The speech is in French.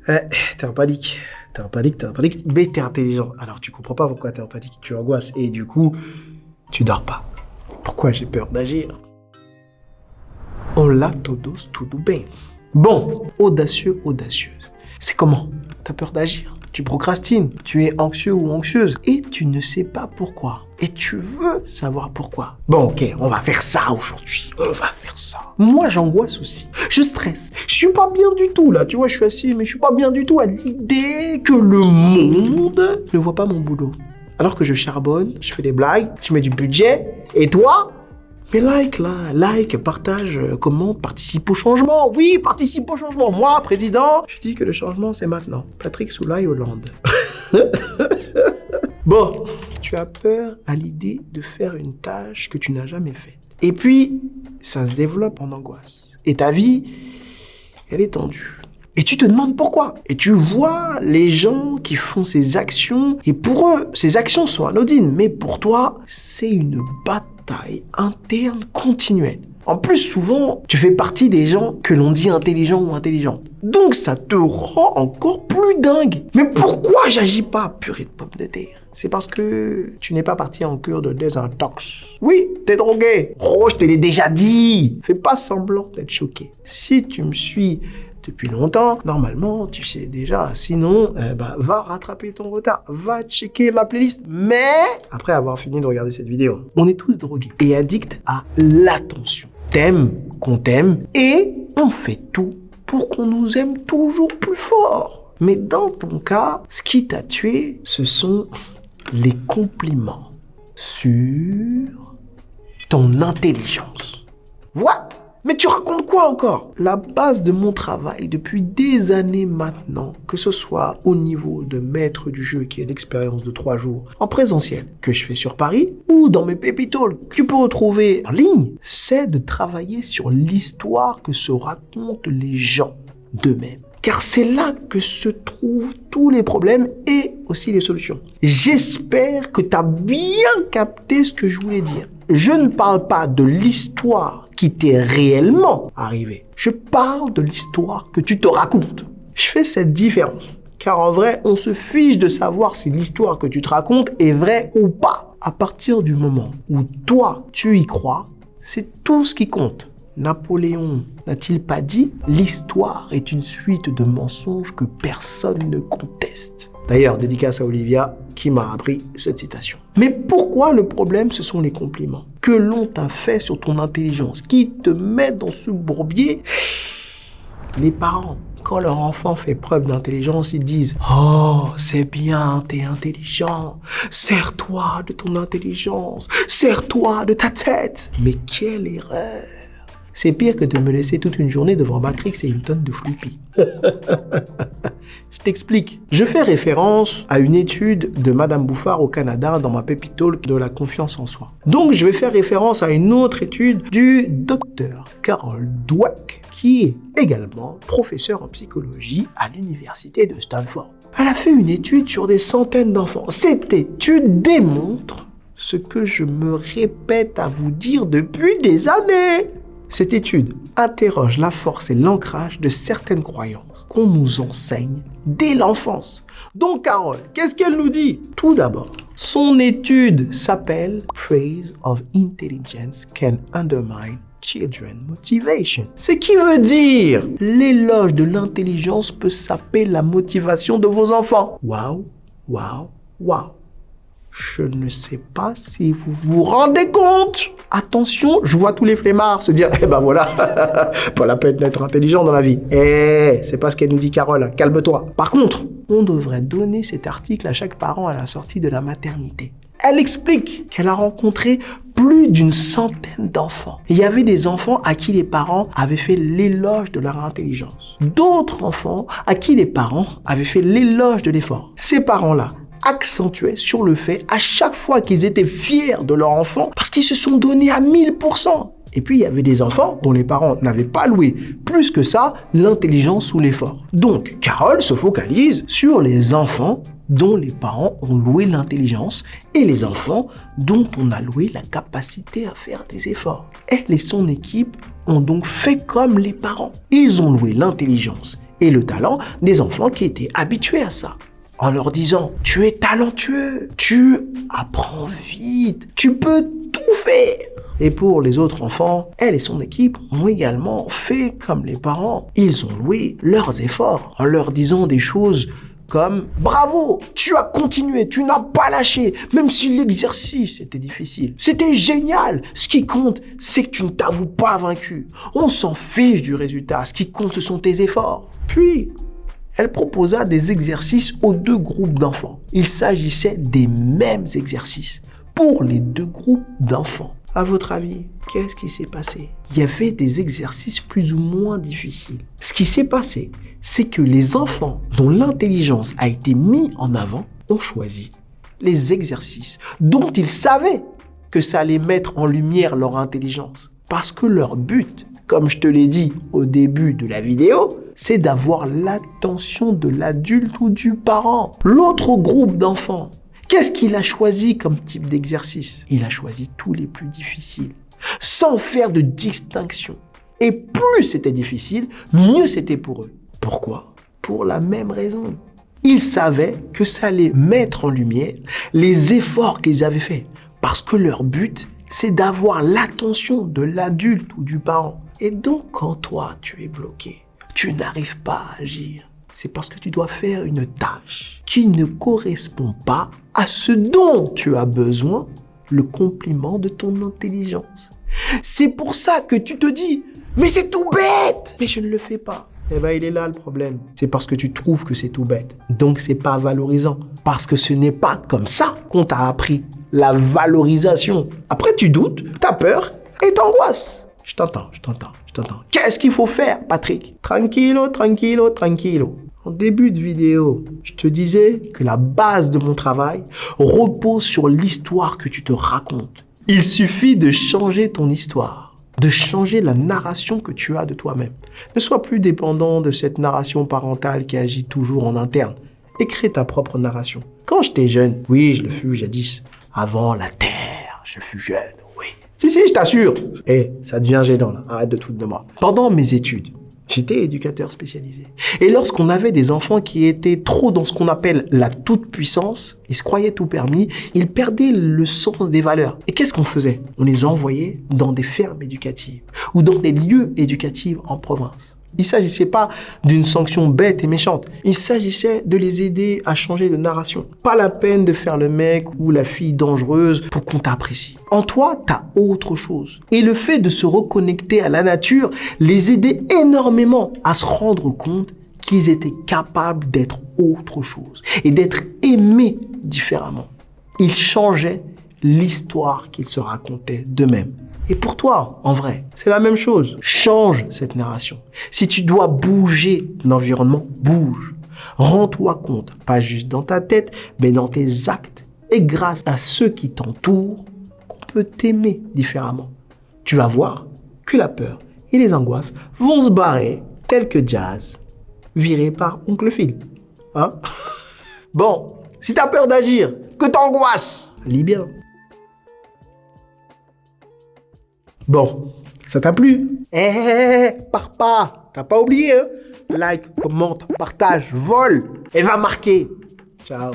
T'es en panique. Mais t'es intelligent. Alors tu comprends pas pourquoi t'es en panique. Tu angoisses et du coup, tu dors pas. Pourquoi j'ai peur d'agir? Olá todos, tudo bem? Bon, audacieux, audacieuse. C'est comment? T'as peur d'agir? Tu procrastines, tu es anxieux ou anxieuse et tu ne sais pas pourquoi. Et tu veux savoir pourquoi. Bon, ok, on va faire ça aujourd'hui. Moi, j'angoisse aussi. Je stresse. Je suis pas bien du tout, là. Tu vois, je suis assis, mais je suis pas bien du tout à l'idée que le monde ne voit pas mon boulot. Alors que je charbonne, je fais des blagues, je mets du budget. Et toi? Mais like, partage, commente, participe au changement. Oui, participe au changement. Moi, président, je dis que le changement, c'est maintenant. Patrick Soulaye Hollande. Bon, tu as peur à l'idée de faire une tâche que tu n'as jamais faite. Et puis, ça se développe en angoisse. Et ta vie, elle est tendue. Et tu te demandes pourquoi. Et tu vois les gens qui font ces actions. Et pour eux, ces actions sont anodines. Mais pour toi, c'est une bataille interne continuelle. En plus, souvent, tu fais partie des gens que l'on dit intelligents ou intelligentes. Donc, ça te rend encore plus dingue. Mais pourquoi j'agis pas, purée de pommes de terre? C'est parce que tu n'es pas parti en cure de désintox. Oui, t'es drogué. Oh, je te l'ai déjà dit. Fais pas semblant d'être choqué. Si tu me suis depuis longtemps, normalement, tu sais déjà. Sinon, va rattraper ton retard. Va checker ma playlist. Mais, après avoir fini de regarder cette vidéo, on est tous drogués et addicts à l'attention. T'aimes qu'on t'aime et on fait tout pour qu'on nous aime toujours plus fort. Mais dans ton cas, ce qui t'a tué, ce sont les compliments sur ton intelligence. What? Mais tu racontes quoi encore? La base de mon travail depuis des années maintenant, que ce soit au niveau de maître du jeu qui est l'expérience de 3 jours en présentiel que je fais sur Paris ou dans mes Baby Talk que tu peux retrouver en ligne, c'est de travailler sur l'histoire que se racontent les gens d'eux-mêmes. Car c'est là que se trouvent tous les problèmes et aussi les solutions. J'espère que tu as bien capté ce que je voulais dire. Je ne parle pas de l'histoire qui t'est réellement arrivée. Je parle de l'histoire que tu te racontes. Je fais cette différence. Car en vrai, on se fiche de savoir si l'histoire que tu te racontes est vraie ou pas. À partir du moment où toi, tu y crois, c'est tout ce qui compte. Napoléon n'a-t-il pas dit « L'histoire est une suite de mensonges que personne ne conteste ». D'ailleurs, dédicace à Olivia qui m'a appris cette citation. Mais pourquoi le problème, ce sont les compliments que l'on t'a fait sur ton intelligence, qui te met dans ce bourbier? Les parents, quand leur enfant fait preuve d'intelligence, ils disent « Oh, c'est bien, t'es intelligent. Sers-toi de ton intelligence. Sers-toi de ta tête. » Mais quelle erreur! C'est pire que de me laisser toute une journée devant Matrix et une tonne de Floopy. Je t'explique. Je fais référence à une étude de Madame Bouffard au Canada dans ma Baby Talk de la confiance en soi. Donc, je vais faire référence à une autre étude du docteur Carol Dweck, qui est également professeur en psychologie à l'université de Stanford. Elle a fait une étude sur des centaines d'enfants. Cette étude démontre ce que je me répète à vous dire depuis des années. Cette étude interroge la force et l'ancrage de certaines croyances qu'on nous enseigne dès l'enfance. Donc Carole, qu'est-ce qu'elle nous dit? Tout d'abord, son étude s'appelle « Praise of Intelligence can undermine children's motivation ». Ce qui veut dire l'éloge de l'intelligence peut saper la motivation de vos enfants. Waouh, waouh, waouh. Je ne sais pas si vous vous rendez compte. Attention, je vois tous les flemmards se dire « Eh ben voilà, pas la peine d'être intelligent dans la vie. » C'est pas ce qu'elle nous dit Carole, calme-toi. Par contre, on devrait donner cet article à chaque parent à la sortie de la maternité. Elle explique qu'elle a rencontré plus d'une centaine d'enfants. Il y avait des enfants à qui les parents avaient fait l'éloge de leur intelligence. D'autres enfants à qui les parents avaient fait l'éloge de l'effort. Ces parents-là accentuaient sur le fait à chaque fois qu'ils étaient fiers de leur enfant parce qu'ils se sont donnés à 1000%. Et puis, il y avait des enfants dont les parents n'avaient pas loué plus que ça l'intelligence ou l'effort. Donc, Carole se focalise sur les enfants dont les parents ont loué l'intelligence et les enfants dont on a loué la capacité à faire des efforts. Elle et son équipe ont donc fait comme les parents. Ils ont loué l'intelligence et le talent des enfants qui étaient habitués à ça. En leur disant, tu es talentueux, tu apprends vite, tu peux tout faire. Et pour les autres enfants, elle et son équipe ont également fait comme les parents. Ils ont loué leurs efforts en leur disant des choses comme « Bravo, tu as continué, tu n'as pas lâché, même si l'exercice était difficile. C'était génial. Ce qui compte, c'est que tu ne t'avoues pas vaincu. On s'en fiche du résultat. Ce qui compte, ce sont tes efforts. » Puis, elle proposa des exercices aux deux groupes d'enfants. Il s'agissait des mêmes exercices pour les deux groupes d'enfants. À votre avis, qu'est-ce qui s'est passé? Il y avait des exercices plus ou moins difficiles. Ce qui s'est passé, c'est que les enfants dont l'intelligence a été mise en avant ont choisi les exercices dont ils savaient que ça allait mettre en lumière leur intelligence. Parce que leur but, comme je te l'ai dit au début de la vidéo, c'est d'avoir l'attention de l'adulte ou du parent. L'autre groupe d'enfants, qu'est-ce qu'il a choisi comme type d'exercice? Il a choisi tous les plus difficiles, sans faire de distinction. Et plus c'était difficile, mieux c'était pour eux. Pourquoi? Pour la même raison. Ils savaient que ça allait mettre en lumière les efforts qu'ils avaient faits. Parce que leur but, c'est d'avoir l'attention de l'adulte ou du parent. Et donc, quand toi, tu es bloqué, tu n'arrives pas à agir, c'est parce que tu dois faire une tâche qui ne correspond pas à ce dont tu as besoin, le compliment de ton intelligence. C'est pour ça que tu te dis, mais c'est tout bête, mais je ne le fais pas. Eh bien, il est là le problème. C'est parce que tu trouves que c'est tout bête. Donc, c'est pas valorisant. Parce que ce n'est pas comme ça qu'on t'a appris la valorisation. Après, tu doutes, t'as peur et t'angoisses. Je t'entends. Qu'est-ce qu'il faut faire, Patrick? Tranquillo. En début de vidéo, je te disais que la base de mon travail repose sur l'histoire que tu te racontes. Il suffit de changer ton histoire, de changer la narration que tu as de toi-même. Ne sois plus dépendant de cette narration parentale qui agit toujours en interne. Écris ta propre narration. Quand j'étais jeune, oui, je le fus jadis. Avant la terre, je fus jeune, oui. Si, je t'assure. Ça devient gênant là, arrête de te foutre de moi. Pendant mes études, j'étais éducateur spécialisé. Et lorsqu'on avait des enfants qui étaient trop dans ce qu'on appelle la toute-puissance, ils se croyaient tout permis, ils perdaient le sens des valeurs. Et qu'est-ce qu'on faisait? On les envoyait dans des fermes éducatives ou dans des lieux éducatifs en province. Il ne s'agissait pas d'une sanction bête et méchante. Il s'agissait de les aider à changer de narration. Pas la peine de faire le mec ou la fille dangereuse pour qu'on t'apprécie. En toi, tu as autre chose. Et le fait de se reconnecter à la nature les aidait énormément à se rendre compte qu'ils étaient capables d'être autre chose et d'être aimés différemment. Ils changeaient l'histoire qu'ils se racontaient d'eux-mêmes. Et pour toi, en vrai, c'est la même chose. Change cette narration. Si tu dois bouger l'environnement, bouge. Rends-toi compte, pas juste dans ta tête, mais dans tes actes. Et grâce à ceux qui t'entourent, qu'on peut t'aimer différemment. Tu vas voir que la peur et les angoisses vont se barrer tel que Jazz, viré par Oncle Phil. Hein? Bon, si t'as peur d'agir, que t'angoisses, lis bien. Bon, ça t'a plu? Pars pas, t'as pas oublié, hein? Like, commente, partage, vole et va marquer. Ciao.